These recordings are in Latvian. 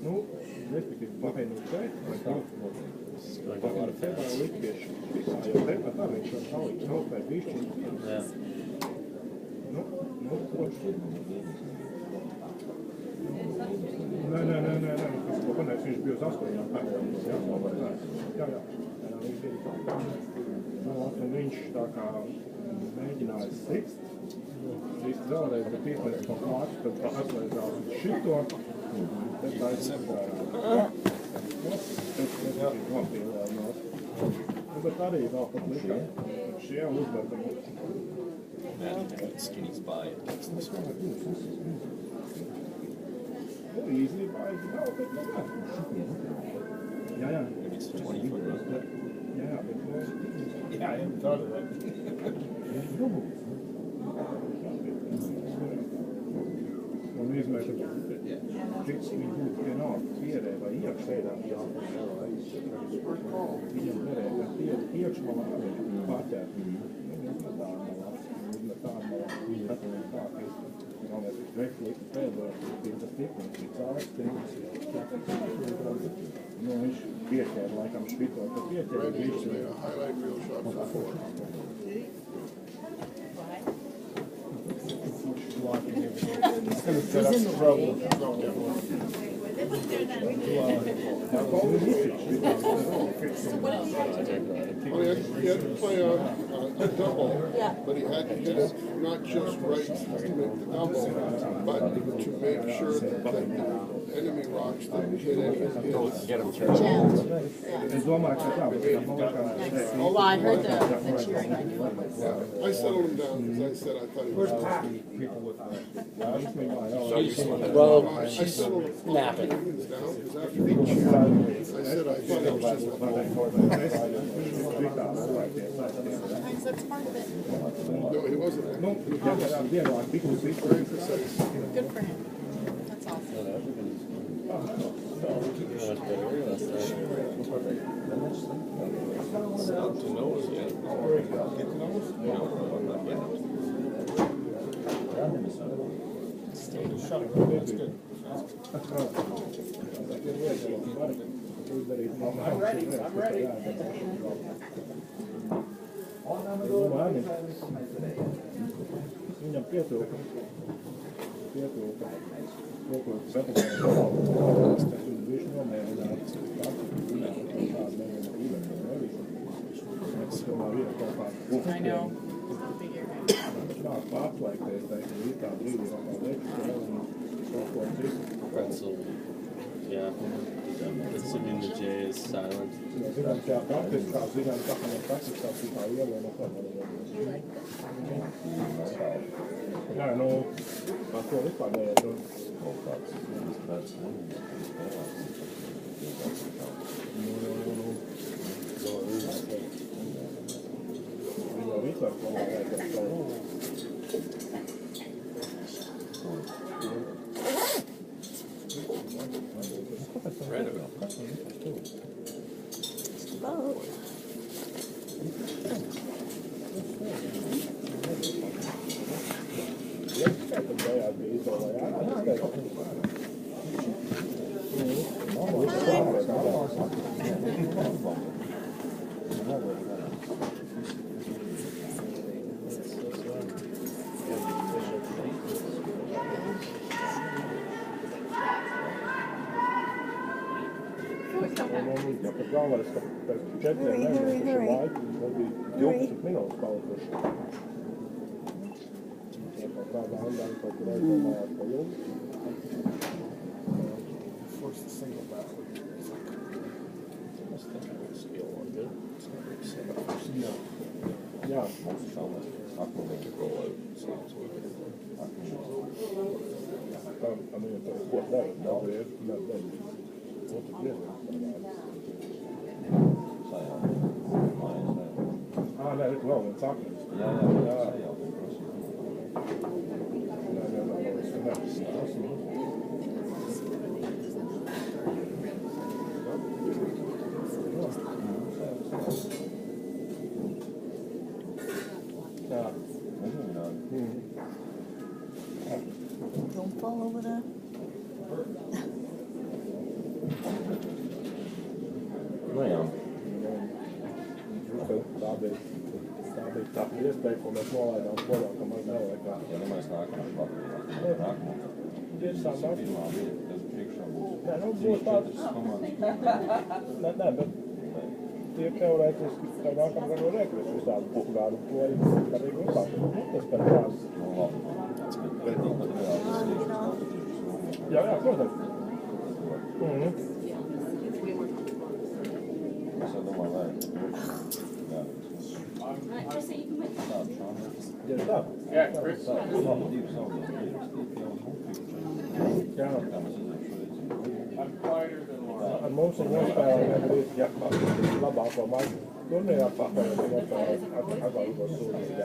Nu, respektīvi, pavienot šeit, vai tā? Pavienot te vai likviešu. Visā jau tepat tā viņš jau salīdz kaut vai bišķi. Jā. Nu, koši. Nē, kas ko panēs, viņš bija uz 8 pēdējām. Jā. Viņš bija tā. Nu, un viņš tā kā mēģināja sist vēlreiz, bet īstenībā pa klātu, tad atslēdzās uz šito, bet tā ir sepārā. Tas ir nopīlēnās. Bet arī vēl pat likā. Šie uzvedami. Skinny spy. Īstenībā ir vēl, bet jā. Jā. It's 20 foot run. Jā, bet jā, tāda. Un izmēta, cik viņi būtu vienalga pierē vai iekšēdā, viņam derē, bet iekšmalā arī pārķēt. Galvenais ir rekliku pēdējā, tas tikums, ir cāls tikums. Nu, viņš pieķēra laikam švito, tad pieķēra viņš. Highlight reel shot before. Well, he had to play a double, but he had to hit it not just right to make the double, but to make sure that the enemy rocks didn't hit any of his. Es domāju, ka tā, bet Well, I heard the cheering. I knew it was. Yeah, I settled him down because I said I thought he was people with that. Well, I she's settled him napping. down because after he cheered, I said I thought it was just a ball. That's part of it. No, he wasn't. Nu, vienāk tikums Very precise. Good for him. That's awesome. To nose yet. Viņam pietrūka. Viņš nomērināts. I know. Nāk pārslēgties, teiktu, ir tā brīdī, kā lekšķi, un kaut ko citu. Pretzel. Yeah. Assuming the J is silent. Zinām, kā praktiskā, zinām, kā praktiskā citā ielē no Jā, nu, ar to vispār neiet un Viņu vispār plānēt ar savu. Galvenais, ka pēc 4 mēnešiem laiku mums bija 12 minūtes palikuši. Kaut kādā andā kaut kur aizdomājās pa jums. Forced the single back. Jā. Tā viņam tur ko dara, daudz ir, otru dienu. Nē, ir vēl viens akmens. Jā. fall over there. Nu jā. Tā bija tā iespēja, ko mēs nolaidām skolā, ka maz nevajag. Ja nu mēs nākam uz Latviju, nākamā. Tiešām nāk. Pirmā vieta, kas priekšā būs. Nē, nu būs tāds. Nē, bet tie teorētiski tā nākam gan var rekrist visādi gādu ploju, arī grupā. Tas par tās. Nu labi. Bet nu pat reāli Jā, protams. Es jau domāju, vai. Jā. Tādu šādu. Tieši tā. Jā, Chris. Labi, divas audies pierakstīt jau Jā. kā mēs izdarām šoreiz. Ar mums ir nospēlējumi arī labāko maģu turnīrā pārējā nospēlēt atbalīgo sūdību.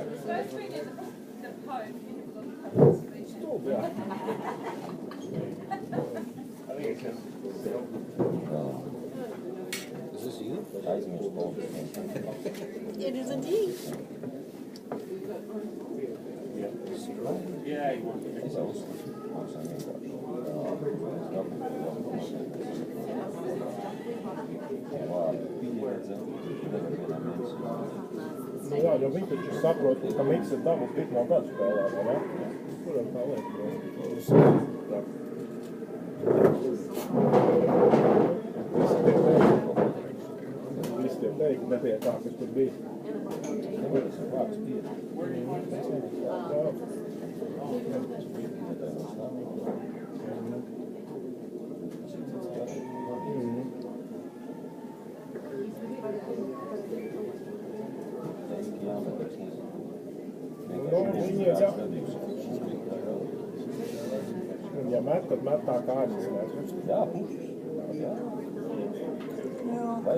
Stulbi, jā. Is this you? Aizmirst polisi. It is indeed. Es jau uzskatu. Mums ir vienkārši. Labi, pieredze. Nu jā, jo viņi taču saprot, ka miks ir dabas pirmo gadu spēlē, vai ne? Kuram tā liek? Visi tie teikti, nebija tā, kas tur bija. Ja met, tad met tā kā aizsmēs. Jā, puši. Jā. Vai,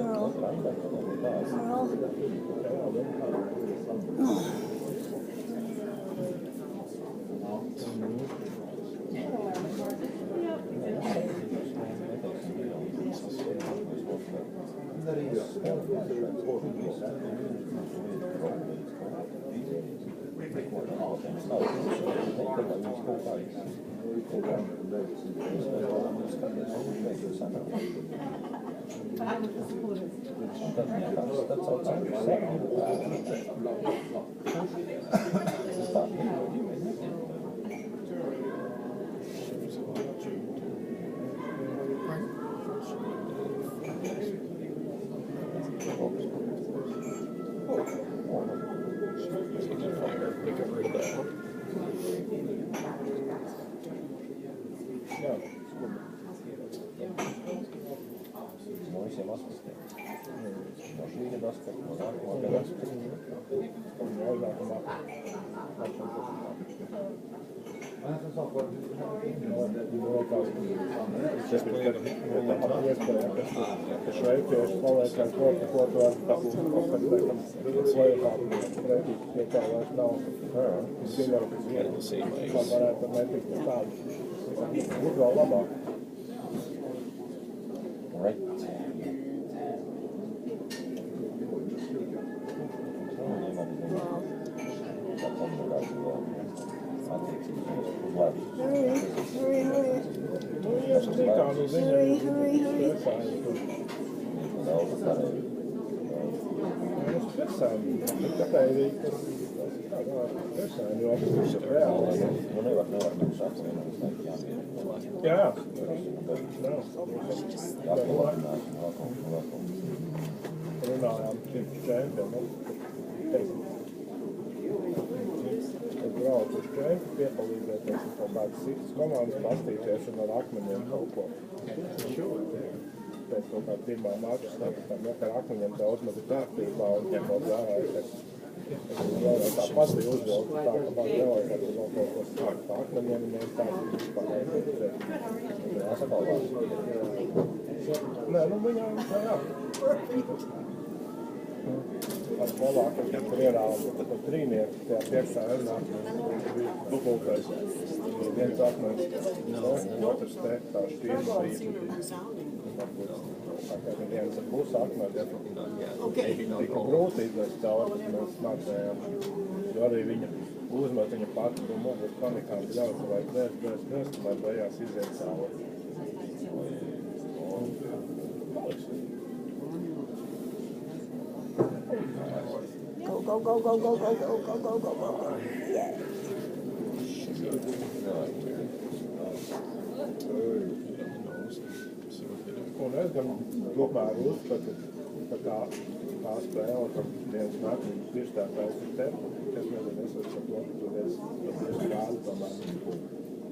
visiem aspektiem. No šī gada aspekta, no nākamā gada aspekta. Šveicieši paliekās ko tu var dabūt kaut kad pēc tam play-offā pretī, pie kā vairs nav dziļāk uz vietu. Kā varētu netikt uz tādu. Būtu vēl labāk. Right. Runājām pirms čempionam. Es braucu uz čempu, piepalīdzēties un kaut kādas citas komandas pastīties un ar akmeņiem kaut ko. Pēc kaut kā pirmā mača tam ar akmeņiem daudz maz ir kārtībā un ņemot vērā, es vēlreiz tā pati uzvilku tā, ka man nevajag vēl kaut ko sākt pa akmeņiem un mēs tā vispār aizvērts. Nē, nu viņām tā jā. Ar Polākiem, kad tur ierāva pa trīnieku, tajā piekstā renā, bija dubultais. Viens akmens, otrs te, tā šķiena bija. Tā kā viens ar pusi akmeni, tika grūti izvest cauri, bet mēs mācējām, jo arī viņa uzmet viņa pati to mugus panikā, ļaut, vai dēst, lai beigās iziet cauri. Go. Yeah. Un es gan tomēr uzskatu, ka tā spēle, ka viens metrs pirstētājs ir tev, es nezinu, es esmu par to, ka tu esi gādi tomēr.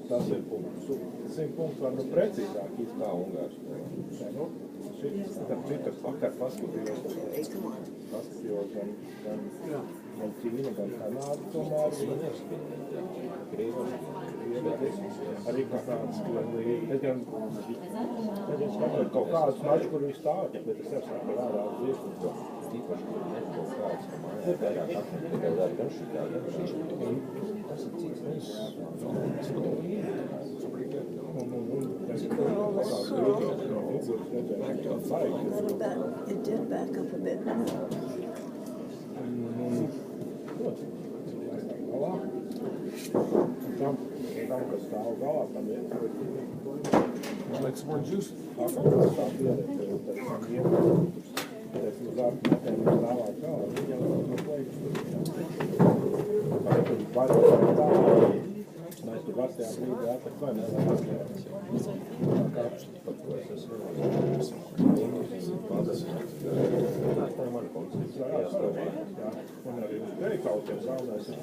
Tas ir punkts. 100 punkts var precīzāk kā Ungārs. Citas vakar paskatījos gan Ķīna, gan Kanāda tomēr. Arī Kanādas līnija. Es gan skatot kaut kādus mačus, kur viņi stāv, bet es sāku vērā uz viesmu. Tīpaši, kur ir kaut kāds, ka man ir tajā katru tikai vēl gan šitā. Tas ir cīks, It did back up a bit. Tam, kas stāv galā, tam ir. Like some more juice. Tā mēs tur vastajā brīdī atlikt, un arī uz veikautiem galvenais ir.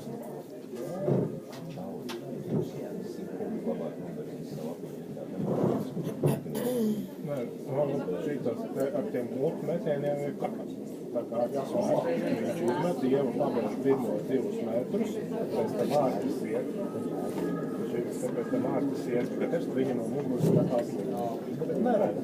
Šitas ar tiem mūtu metieniem ir kakats. Tā kā viņš uzmet dievu pabeidz pirmos 2 metrus, pēc tam ārtis iet. Pēc tam ārtis iet, bet es viņu no muguras skatās. Bet neredz.